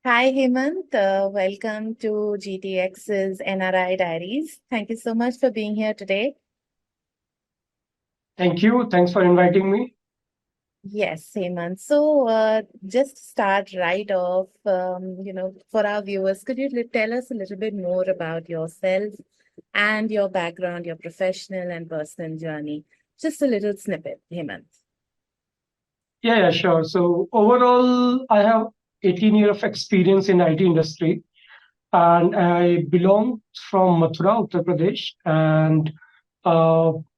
Hi, Hemant. Welcome to GTX's NRI Diaries. Thank you so much for being here today. Thank you. Thanks for inviting me. Yes, Hemant. Just start right off, for our viewers, could you tell us a little bit more about yourself and your background, your professional and personal journey? Just a little snippet, Hemant. Yeah, sure. So overall, I have 18 years of experience in IT industry, and I belong from Mathura, Uttar Pradesh. And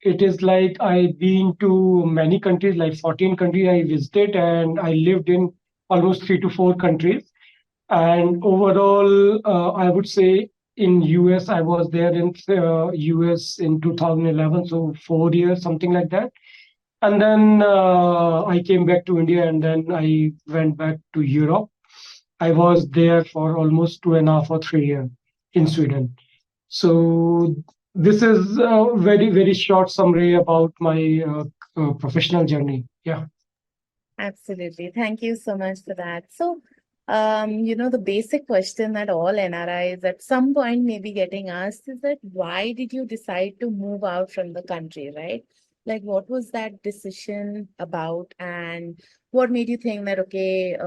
it is like I've been to many countries, like 14 countries I visited, and I lived in almost 3 to 4 countries. And overall, I would say in US, I was there in US in 2011, so 4 years, something like that. And then I came back to India, and then I went back to Europe. I was there for almost 2.5 or 3 years in Sweden. So this is a very, very short summary about my professional journey. Yeah. Absolutely. Thank you so much for that. The basic question that all NRIs at some point may be getting asked is that why did you decide to move out from the country, right? Like, what was that decision about, and what made you think that, okay,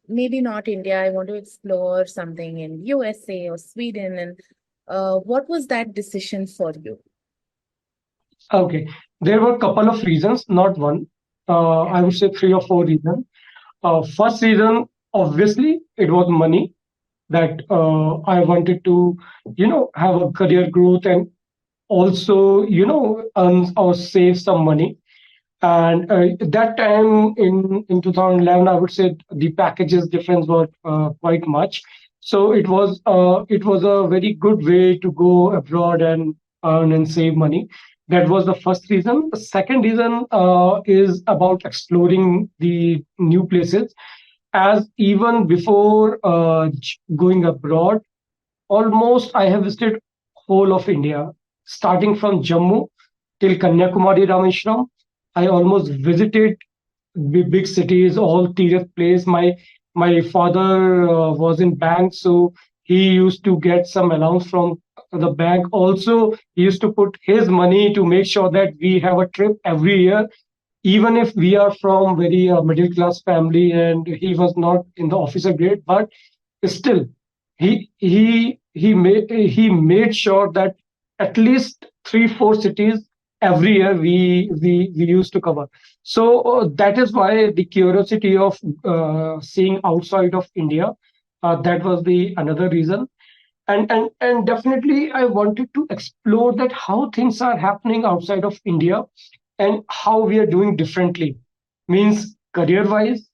maybe not India, I want to explore something in USA or Sweden, and what was that decision for you? Okay. There were a couple of reasons, not one. I would say 3 or 4 reasons. First reason, obviously, it was money that I wanted to, have a career growth and also, earn or save some money. And that time in 2011, I would say the packages difference was quite much. So it was a very good way to go abroad and earn and save money. That was the first reason. The second reason is about exploring the new places. As even before going abroad, almost I have visited whole of India, starting from Jammu till Kanyakumari Rameshwaram. I almost visited big cities, all tourist place. My father was in bank, so he used to get some allowance from the bank. Also, he used to put his money to make sure that we have a trip every year, even if we are from very middle class family and he was not in the officer grade, but still he made sure that at least 3 4 cities every year we used to cover. So that is why the curiosity of seeing outside of India, that was the another reason. And definitely I wanted to explore that how things are happening outside of India and how we are doing differently, means career wise,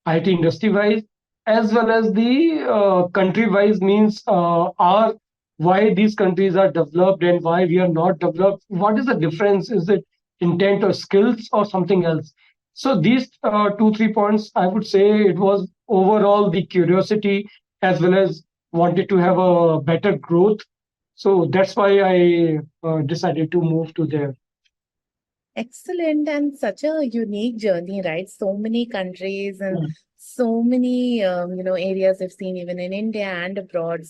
IT industry wise, as well as the country wise, means are why these countries are developed and why we are not developed. What is the difference? Is it intent or skills or something else? So these 2 3 points, I would say it was overall the curiosity as well as wanted to have a better growth. So that's why I decided to move to there. Excellent, and such a unique journey, right? So many countries and so many areas I've seen even in India and abroad.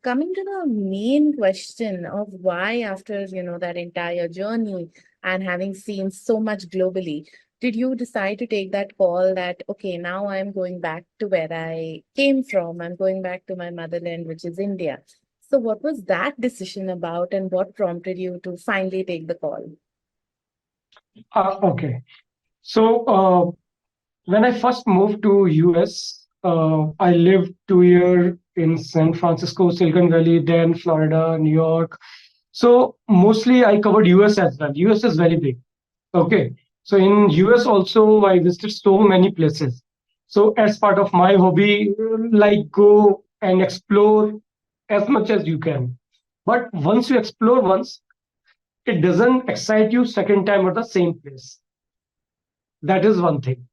Coming to the main question of why, after that entire journey and having seen so much globally, did you decide to take that call that okay, now I'm going back to where I came from. I'm going back to my motherland, which is India. So, what was that decision about, and what prompted you to finally take the call? Okay. So when I first moved to US, I lived 2 years in San Francisco, Silicon Valley, then Florida, New York. So mostly I covered US as well. US is very big. Okay. So in US also I visited so many places. So as part of my hobby, like go and explore as much as you can. But once you explore once, it doesn't excite you second time at the same place. That is one thing.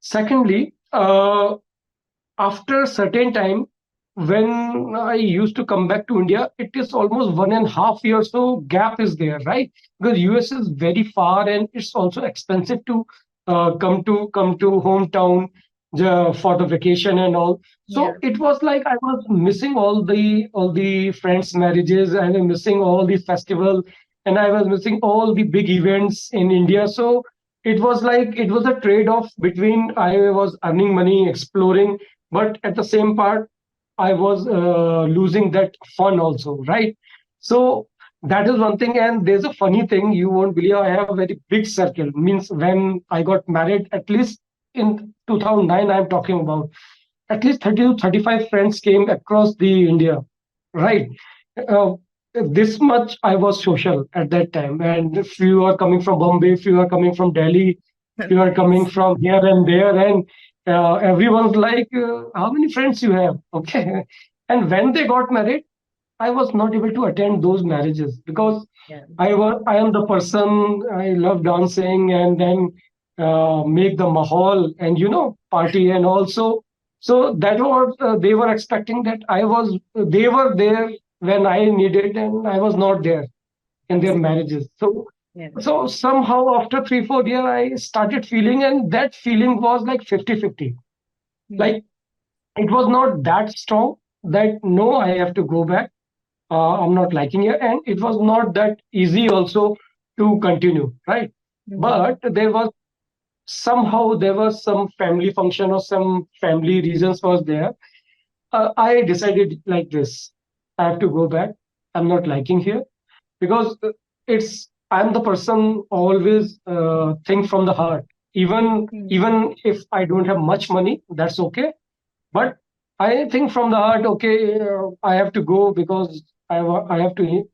Secondly, after a certain time, when I used to come back to India, it is almost 1.5 years. So gap is there, right? Because US is very far and it's also expensive to come to hometown. for the vacation and all. Yeah. So it was like I was missing all the friends' marriages, and I'm missing all the festival, and I was missing all the big events in India. So it was like it was a trade-off between I was earning money, exploring, but at the same part, I was losing that fun also, right? So that is one thing. And there's a funny thing, you won't believe, I have a very big circle. Means when I got married, at least in 2009, I'm talking about, at least 30 to 35 friends came across the India, right? Uh, this much I was social at that time. And few are coming from Bombay, few are coming from Delhi, few are coming Nice. from here and there. And everyone's like, how many friends you have? Okay. And when they got married, I was not able to attend those marriages because Yeah. I am the person, I love dancing and then make the mahal and party. And also, so that was they were expecting that they were there when I needed, and I was not there in their Absolutely. marriages. So Yeah. so somehow after 3 4 years I started feeling, and that feeling was like 50-50. Mm-hmm. Like it was not that strong that no, I have to go back, I'm not liking it, and it was not that easy also to continue, right? Mm-hmm. But there was some family function or some family reasons was there. I decided like this: I have to go back. I'm not liking here because I'm the person always think from the heart. Mm-hmm. Even if I don't have much money, that's okay. But I think from the heart, okay, I have to go because I have to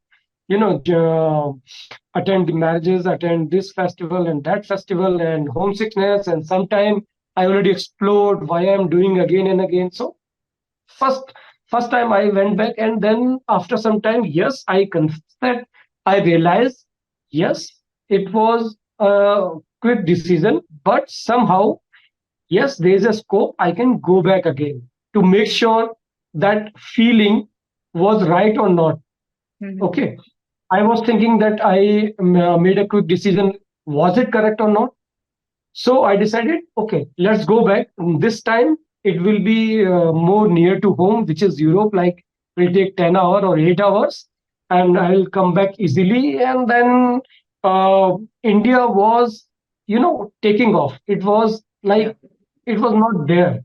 attend the marriages, attend this festival and that festival, and homesickness. And sometime I already explored why I'm doing again and again. So first first time I went back, and then after some time, yes, I confess that I realized, yes, it was a quick decision, but somehow, yes, there is a scope. I can go back again to make sure that feeling was right or not. Mm-hmm. Okay. I was thinking that I made a quick decision. Was it correct or not? So I decided, okay, let's go back. This time it will be more near to home, which is Europe. Like will take 10 hours or 8 hours, and I'll come back easily. And then India was, taking off. It was Yeah. like it was not there,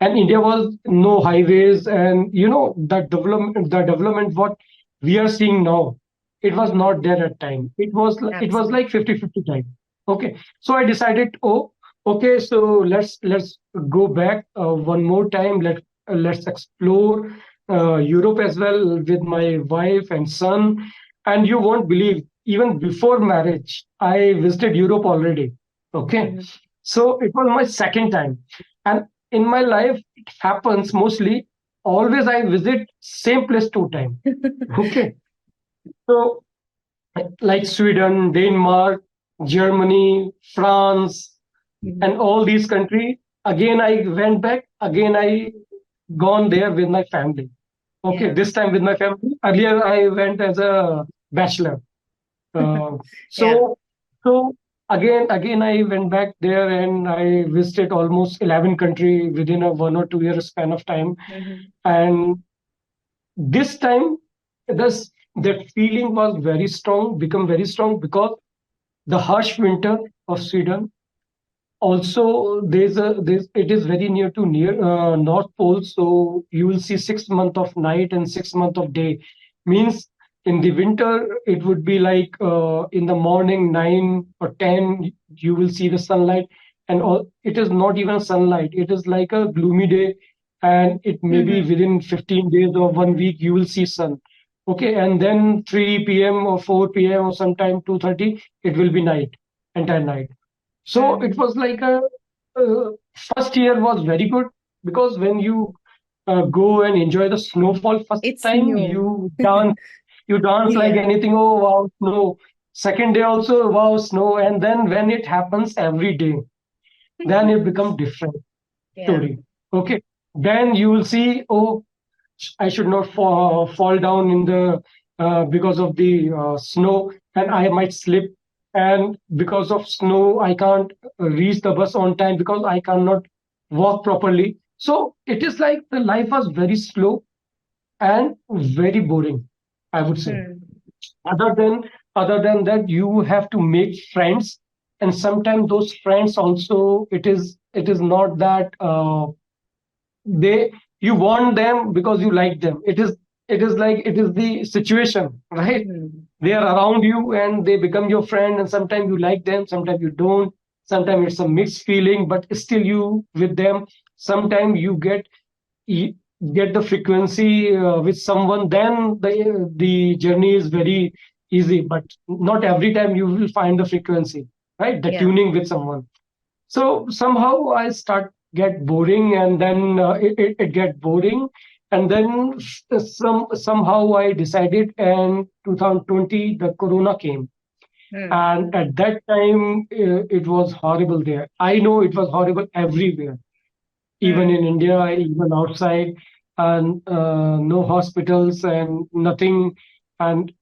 and India was no highways, and the development what we are seeing now, it was Mm-hmm. not there at time. It was like Absolutely. 50-50 time. Okay, so I decided, oh, okay, so let's go back one more time. Let's explore Europe as well with my wife and son. And you won't believe, even before marriage I visited Europe already. Okay, Mm-hmm. so it was my second time. And in my life it happens mostly, always I visit same place two times. Okay, so like Sweden, Denmark, Germany, France, Mm-hmm. and all these countries, again I went back, again I gone there with my family. Okay, Yeah. this time with my family. Earlier I went as a bachelor. uh, Yeah. so so again I went back there, and I visited almost 11 country within a 1 or 2 year span of time. Mm-hmm. And this time, this that feeling was very strong, become very strong, because the harsh winter of Sweden. Also, there's it is very near North Pole, so you will see 6 months of night and 6 months of day. Means in the winter it would be like in the morning 9 or 10 you will see the sunlight, and it is not even sunlight. It is like a gloomy day, and it may be Mm-hmm. within 15 days or 1 week you will see sun. Okay, and then 3 p.m. or 4 p.m. or sometime 2:30 it will be night, entire night. So it Mm-hmm. was like first year was very good, because when you go and enjoy the snowfall first It's time, new. you dance like Yeah. anything. Oh wow, snow! Second day also, wow, snow! And then when it happens every day, then it becomes different Yeah. story. Okay, then you will see, oh, I should not fall down in the because of the snow, and I might slip. And because of snow, I can't reach the bus on time because I cannot walk properly. So it is like the life was very slow and very boring, I would say. Hmm. Other than that, you have to make friends, and sometimes those friends also, it is not that they you want them because you like them. It is like it is the situation, right? Hmm. They are around you and they become your friend, and sometimes you like them, sometimes you don't. Sometimes it's a mixed feeling, but still you with them. Sometimes you get the frequency with someone, then the journey is very easy. But not every time you will find the frequency, right? The Yeah. tuning with someone. So somehow I start get boring, and then it get boring, and then somehow I decided. And 2020, the corona came, Hmm. and at that time it was horrible there. I know it was horrible everywhere, even Hmm. in India, even outside, and no hospitals and nothing. And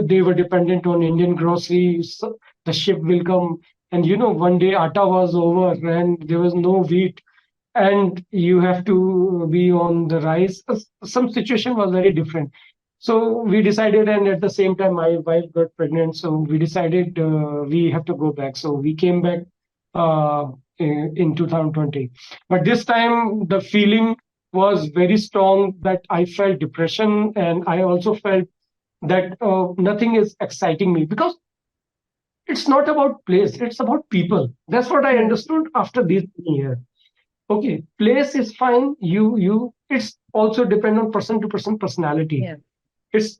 they were dependent on Indian groceries. So the ship will come, and one day atta was over, and there was no wheat, and you have to be on the rice. Some situation was very different. So we decided, and at the same time, my wife got pregnant. So we decided we have to go back. So we came back uh, in 2020. But this time, the feeling was very strong that I felt depression, and I also felt that nothing is exciting me, because it's not about place, it's about people. That's what I Hmm. understood after these years. Okay, place is fine. It's also depend on person to person personality. Yeah. It's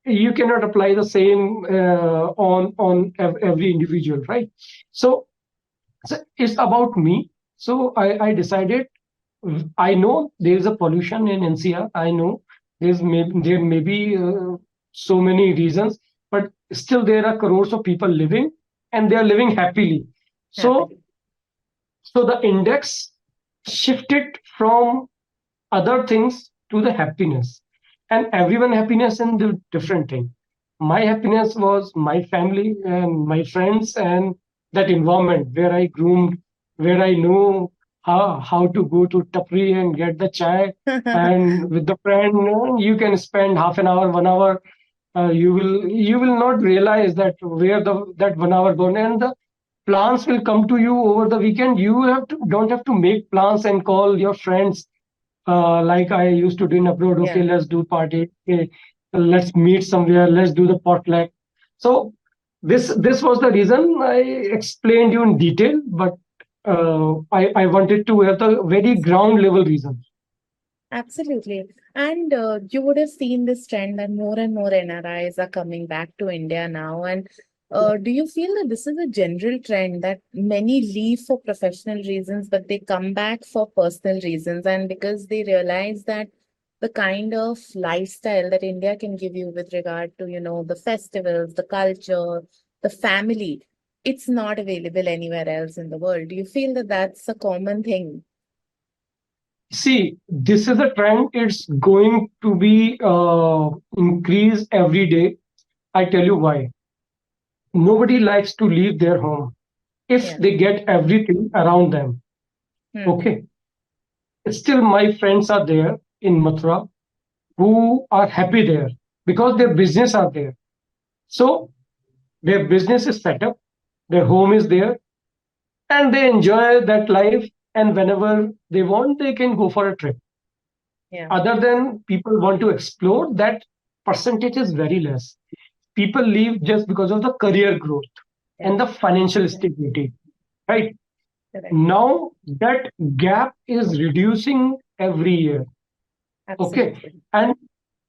You cannot apply the same on every individual, right? So, it's about me. So I decided. I know there is a pollution in NCR. I know there may be so many reasons, but still there are crores of people living, and they are living happily. So Happily. the index shifted from other things to the happiness, and everyone happiness in the different thing. My happiness was my family and my friends, and that environment where I groomed, where I know how to go to tapri and get the chai, and with the friend you can spend half an hour, 1 hour. You will not realize that where that 1 hour gone, and the plans will come to you over the weekend. You don't have to make plans and call your friends like I used to do in abroad. Okay, Yeah. let's do party. Okay, let's meet somewhere. Let's do the potluck. So this was the reason I explained you in detail, but I wanted to have the very ground level reason. Absolutely. And you would have seen this trend that more and more NRIs are coming back to India now. And do you feel that this is a general trend that many leave for professional reasons, but they come back for personal reasons? And because they realize that the kind of lifestyle that India can give you with regard to, the festivals, the culture, the family, it's not available anywhere else in the world. Do you feel that that's a common thing? See, this is a trend. It's going to be increase every day. I tell you why. Nobody likes to leave their home if Yeah. they get everything around them. Hmm. Okay. Still, my friends are there in Mathura who are happy there because their Hmm. business are there. So their business is set up, their home is there, and they enjoy that life. And whenever they want, they can go for a trip. Yeah. Other than people want to explore, that percentage is very less. People leave just because of the career growth Yeah. and the financial stability, right? Correct. Now that gap is reducing every year. Okay, Absolutely.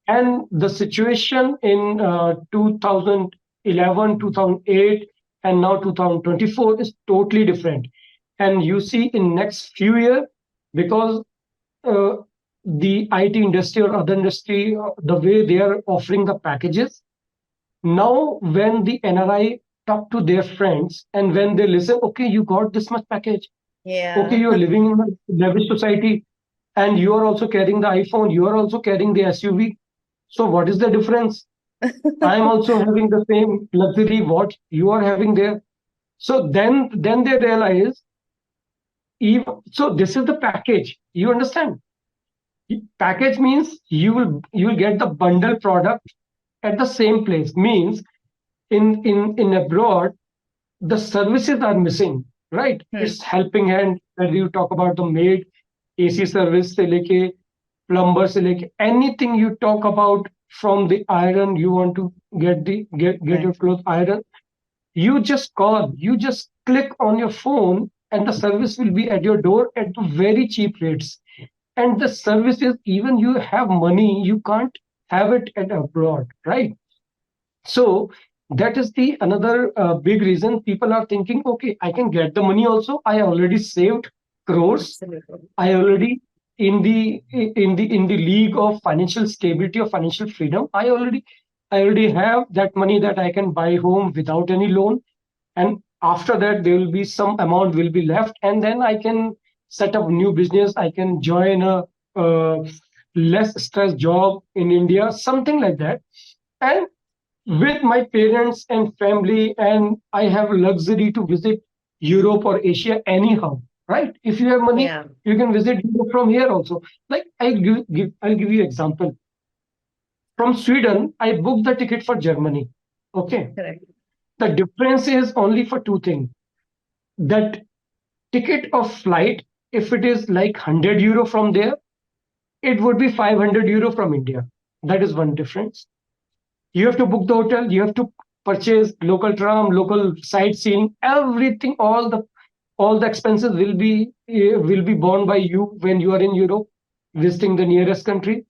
and the situation in 2011, 2008, and now 2024 is totally different. And you see in next few years, because uh, the IT industry or other industry, the way they are offering the packages, now when the NRI talk to their friends, and when they listen, okay, you got this much package. Okay, Yeah. you're living in a lavish society, and you are also carrying the iPhone, you are also carrying the SUV. So what is the difference? I am also having the same luxury what you are having there. So then they realize So this is the package. You understand? Package means you will get the bundle product at the same place. Means in abroad the services are missing, right? Hmm. It's helping hand. Whether you talk about the maid, AC service से लेके plumber से लेके anything you talk about, from the iron, you want to get Right. your clothes iron, you just call, you just click on your phone, and the service will be at your door at very cheap rates. And the services, even you have money, you can't have it at abroad, right? So that is the another big reason people are thinking, okay, I can get the money also. I already saved crores. Absolutely. I already in the league of financial stability or financial freedom. I already have that money that I can buy home without any loan. And after that, there will be some amount will be left, and then I can set up new business. I can join a uh, less stress job in India, something like that. And with my parents and family, and I have luxury to visit Europe or Asia anyhow, right? If you have money, Yeah. you can visit Europe from here also. Like I'll give you example. From Sweden, I booked the ticket for Germany. Okay. Correct. The difference is only for two things. That ticket of flight, if it is like 100 euro from there, it would be 500 euro from India. That is one difference. You have to book the hotel, you have to purchase local tram, local sightseeing, everything, all the expenses will be borne by you when you are in Europe visiting the nearest country.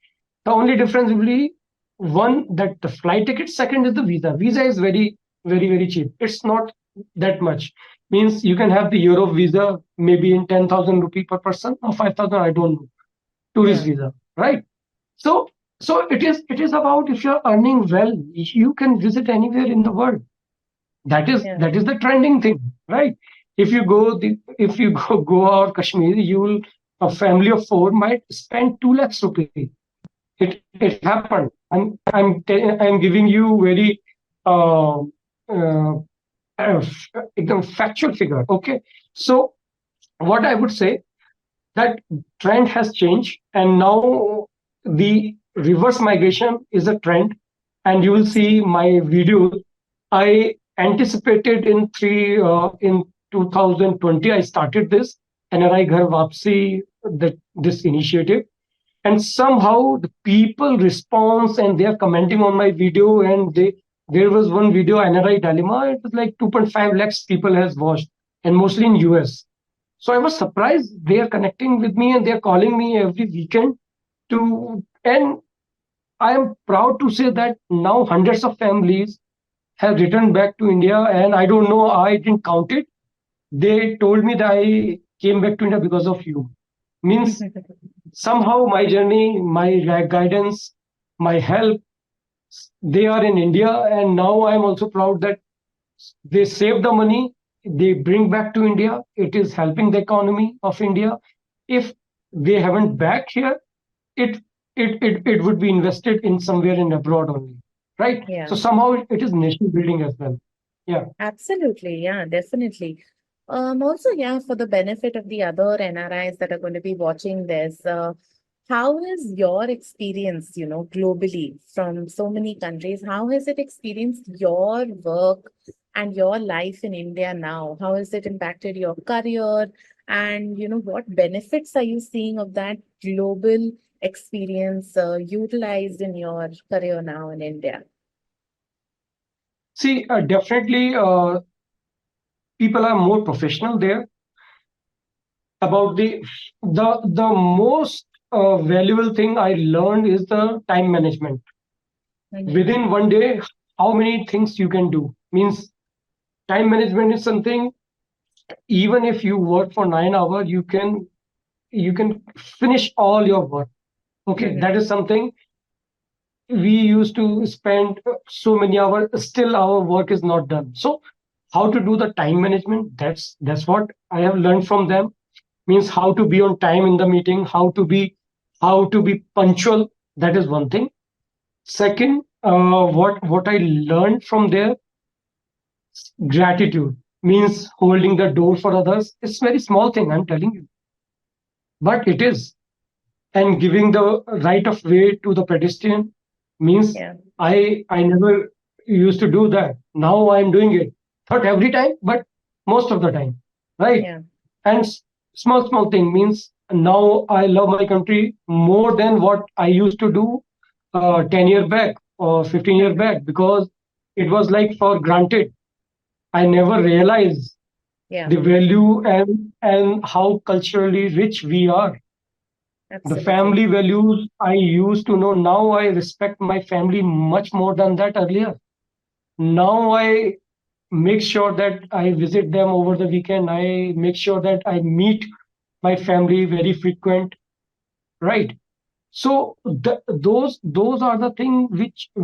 The only difference will be one, that the flight ticket, second is the visa is very cheap. It's not that much. Means you can have the Europe visa maybe in 10,000 rupee per person or 5,000, I don't know, tourist Yeah. visa, right? So, so it is about, if you're earning well, you can visit anywhere in the world. That is Yeah. that is the trending thing, right? If you go out Kashmir, you will, a family of four might spend 2 lakhs rupee. It happened. I'm giving you very uh, uh, एकदम factual figure. Okay, so what I would say, that trend has changed, and now the reverse migration is a trend. And you will see my videos. I anticipated in 2020, I started this NRI Ghar Vapsi, this initiative. And somehow the people response, and they are commenting on my video. And there was one video, NRI dilemma, it was like 2.5 lakhs people has watched, and mostly in US. So I was surprised. They are connecting with me, and they are calling me every weekend to. And I am proud to say that now hundreds of families have returned back to India. And I don't know, I didn't count it. They told me that I came back to India because of you. Means somehow my journey, my guidance, my help, they are in India. And now I'm also proud that they save the money, they bring back to India. It is helping the economy of India. If they haven't back here, it it would be invested in somewhere in abroad only, right? Yeah. So somehow it is nation building as well. Yeah. Absolutely. Yeah, definitely. Also, yeah, for the benefit of the other NRIs that are going to be watching this, how is your experience, globally from so many countries? How has it experienced your work and your life in India now? How has it impacted your career? And, what benefits are you seeing of that global experience utilized in your career now in India? See, definitely, people are more professional there. About the most valuable thing I learned is the time management. Mhm. Within one day, how many things you can do. Means time management is something. Even if you work for 9 hours, you can finish all your work. Okay, Mhm. that is something. We used to spend so many hours, still our work is not done. So how to do the time management, that's what I have learned from them. Means how to be on time in the meeting, how to be punctual. That is one thing. Second, what I learned from there, gratitude. means holding the door for others. It's very small thing, I'm telling you, but it is. And giving the right of way to the pedestrian means Yeah. I never used to do that. Now I'm doing it. Not every time, but most of the time, right? Yeah. And small thing means now I love my country more than what I used to do 10 years back or 15 years Mhm. back, because it was like for granted. I never realized Yeah. the value and how culturally rich we are. The Absolutely. family values I used to know, now I respect my family much more than that earlier. Now I make sure that I visit them over the weekend. I make sure that I meet my family very frequent, right? So those are the thing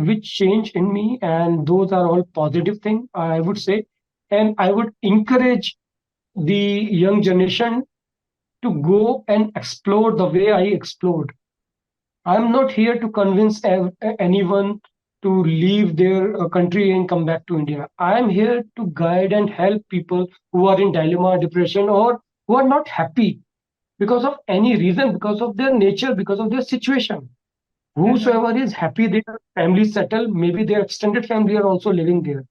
which change in me, and those are all positive thing, I would say. And I would encourage the young generation to go and explore the way I explored. I'm not here to convince anyone to leave their country and come back to India. I'm here to guide and help people who are in dilemma, depression, or who are not happy because of any reason, because of their nature, because of their situation. Hmm. Whosoever is happy, their family settled, maybe their extended family are also living there,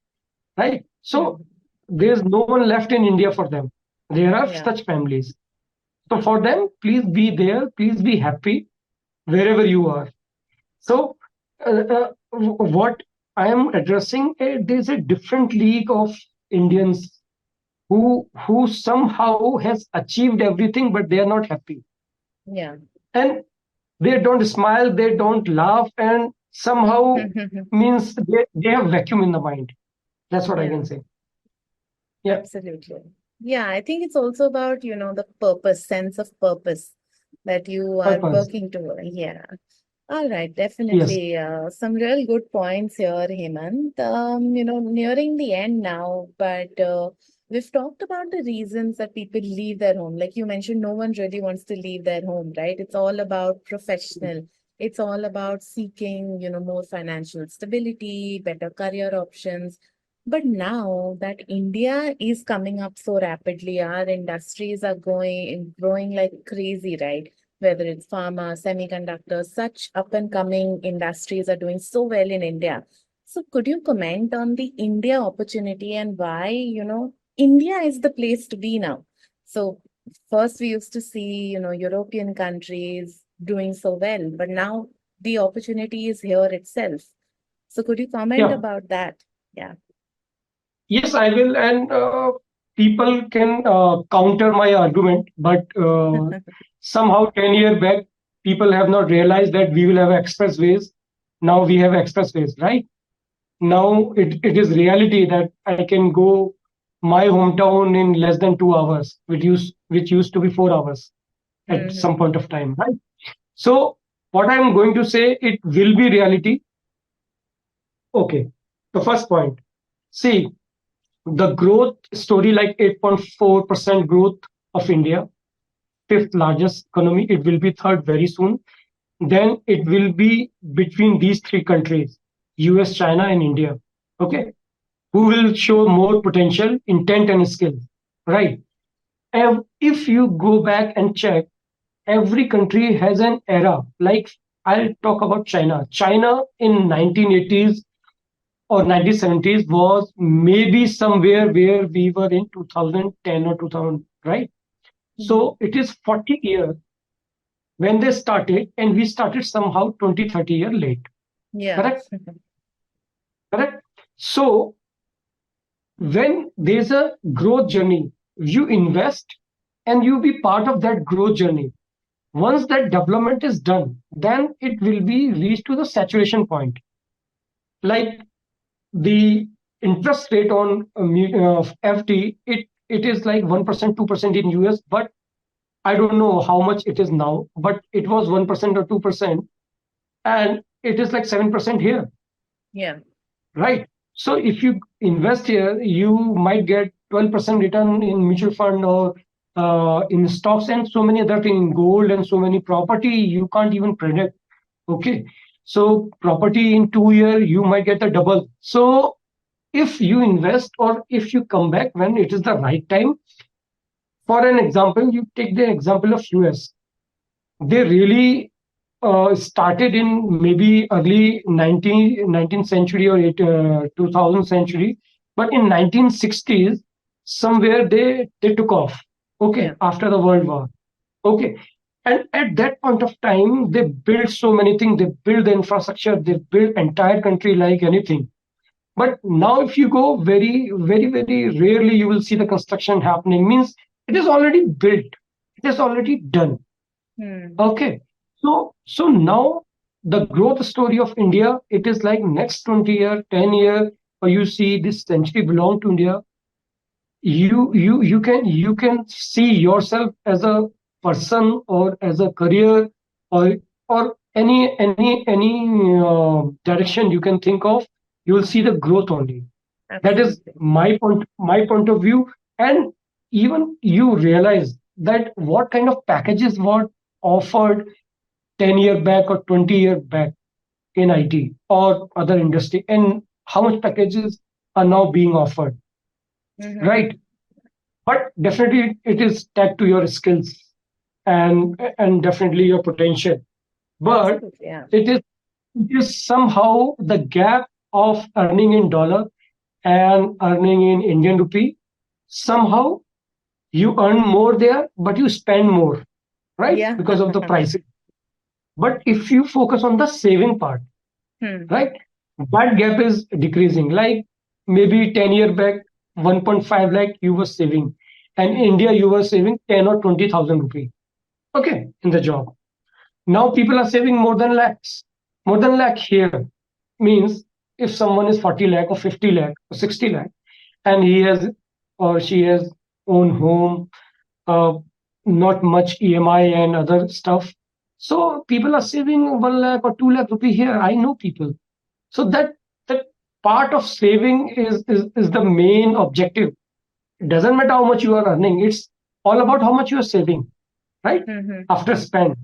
right? So Hmm. there's no one left in India for them. There are Yeah. such families. So for them, please be there, please be happy wherever you are. So, what I am addressing, there's a different league of Indians who somehow has achieved everything, but they are not happy, Yeah. and they don't smile, they don't laugh, and somehow means they have vacuum in the mind. That's what I Yeah. can say. Yeah, Absolutely. Yeah, I think it's also about, the purpose, sense of purpose that you are purpose. working toward. Yeah. All right, Yes, definitely. Some real good points here, Hemant. Nearing the end now, but we've talked about the reasons that people leave their home. Like you mentioned, no one really wants to leave their home, right? It's all about professional. It's all about seeking, more financial stability, better career options. But now that India is coming up so rapidly, our industries are growing like crazy, right? Whether it's pharma, semiconductors, such up and coming industries are doing so well in India. So could you comment on the India opportunity and why, India is the place to be now? So first we used to see, European countries doing so well, but now the opportunity is here itself. So could you comment yeah, about that? Yeah. yes, I will. And people can counter my argument, but somehow 10 years back, people have not realized that we will have expressways. Now we have expressways, right? Now it is reality that I can go my hometown in less than 2 hours, which used to be 4 hours at some Hmm. point of time, right? So what I'm going to say, it will be reality. Okay. The first point. See, the growth story, like 8.4% growth of India, fifth largest economy. It will be third very soon. Then it will be between these three countries, US, China, and India. Okay. Who will show more potential, intent, and skill, right? And if you go back and check, every country has an era. Like, I'll talk about China. China in 1980s or 1970s was maybe somewhere where we were in 2010 or 2000, right? Hmm. So it is 40 years when they started, and we started somehow 20, 30 years late. Yeah. Correct? Correct? So when there's a growth journey, you invest and you be part of that growth journey. Once that development is done, then it will be reached to the saturation point. Like the interest rate on FT, it is like 1%, 2% in US, but I don't know how much it is now, but it was 1% or 2%, and it is like 7% here, Yeah. right? So if you invest here, you might get 12% return in mutual fund or in stocks and so many other things, in gold and so many property you can't even predict. Okay, so property in 2 years you might get a double. So if you invest or if you come back when it is the right time. For an example, you take the example of US. They really started in maybe early 19th century or 2000th century, but in 1960s somewhere they took off, okay, Yeah. after the World War, okay. And at that point of time they built so many things, they built the infrastructure, they built entire country like anything. But now if you go, very rarely you will see the construction happening. Means it is already built, it is already done. Hmm. Okay. So now the growth story of India, it is like next 20 year, 10 year, or you see this century belong to India. You can see yourself as a person or as a career, or any direction you can think of. You will see the growth only. That is Absolutely. my point of view. And even you realize that what kind of packages were offered 10-year back or 20-year back in IT or other industry, and how much packages are now being offered, Mm-hmm. right? But definitely it is tagged to your skills and definitely your potential. But Absolutely. Yeah. it is somehow the gap of earning in dollar and earning in Indian rupee. Somehow you earn more there, but you spend more, right? Yeah. Because of the pricing. But if you focus on the saving part, Hmm. right, that gap is decreasing. Like maybe 10-year back, 1.5 lakh you were saving, and in India you were saving 10 or 20,000 rupees. Okay, in the job. Now people are saving more than lakhs. More than lakh here means if someone is 40 lakh or 50 lakh or 60 lakh, and he has or she has own home, uh, not much EMI and other stuff. So people are saving 1 lakh or 2 lakh rupee here. I know people. So that part of saving is the main objective. It doesn't matter how much you are earning. It's all about how much you are saving, right? Mm-hmm. After spend.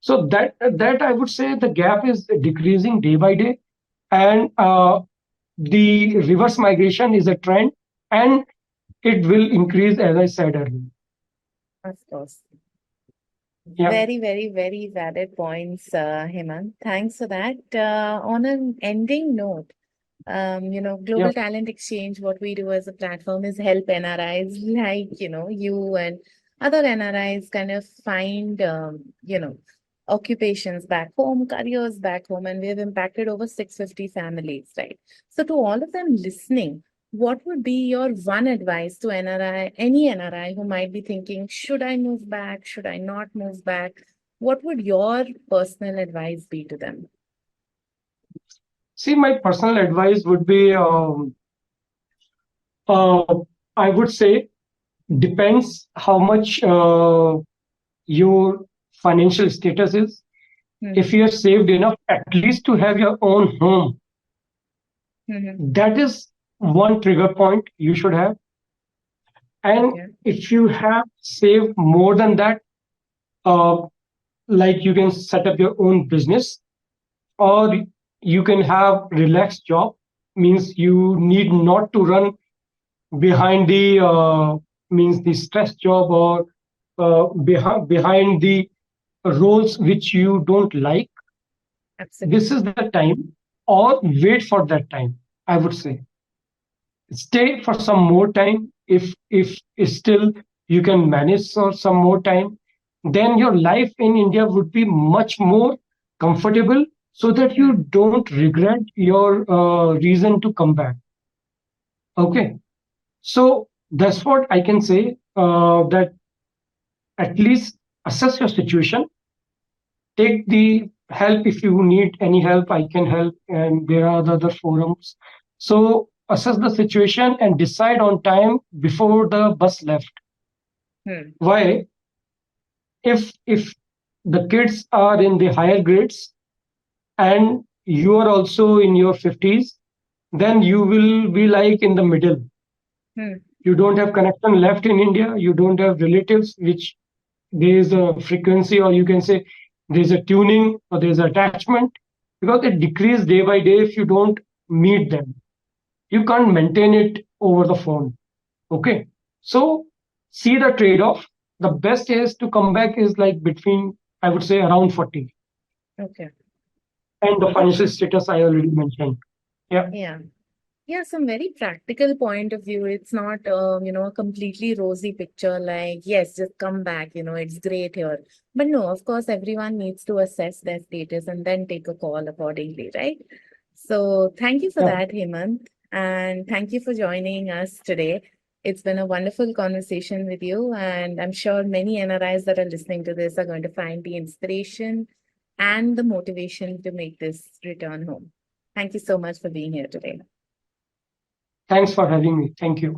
So that I would say the gap is decreasing day by day, and the reverse migration is a trend, and it will increase as I said earlier. Of course. Yeah, Very, very, very valid points, Hemant. Thanks for that. On an ending note, yeah. Global Talent Exchange, what we do as a platform is help NRIs like, you and other NRIs kind of find, occupations back home, careers back home, and we have impacted over 650 families, right? So to all of them listening, what would be your one advice to NRI, any NRI who might be thinking, should I move back? Should I not move back? What would your personal advice be to them? See, my personal advice would be, uh, I would say, depends how much your financial status is. If Mm-hmm. you have saved enough, at least to have your own home, Mm-hmm. that is one trigger point you should have. And Okay. if you have saved more than that, uh, like you can set up your own business, or you can have relaxed job, means you need not to run behind the means the stress job, or behind the roles which you don't like. This is Absolutely. the time, or wait for that time, I would say. Stay for some more time. If still you can manage for some more time, then your life in India would be much more comfortable, so that you Hmm. don't regret your reason to come back. Okay. So that's what I can say, that at least assess your situation, take the help. If you need any help, I can help, and there are the other forums. So assess the situation and decide on time before the bus left. Hmm. Why? If the kids are in the higher grades and you are also in your 50s, then you will be like in the middle. Hmm. You don't have connection left in India, you don't have relatives which there is a frequency, or you can say there's a tuning or there's attachment, because it decreases day by day if you don't meet them. you can't maintain it over the phone. Okay. So see the trade-off. The best is to come back is like between, I would say, around 40. Okay. And the financial status I already mentioned. Yeah. Yeah. Yeah, some very practical point of view. It's not, a completely rosy picture like, yes, just come back, it's great here. But no, of course, everyone needs to assess their status and then take a call accordingly, right? So thank you for Yeah. that, Hemant. And thank you for joining us today. It's been a wonderful conversation with you. And I'm sure many NRIs that are listening to this are going to find the inspiration and the motivation to make this return home. Thank you so much for being here today. Thanks for having me. Thank you.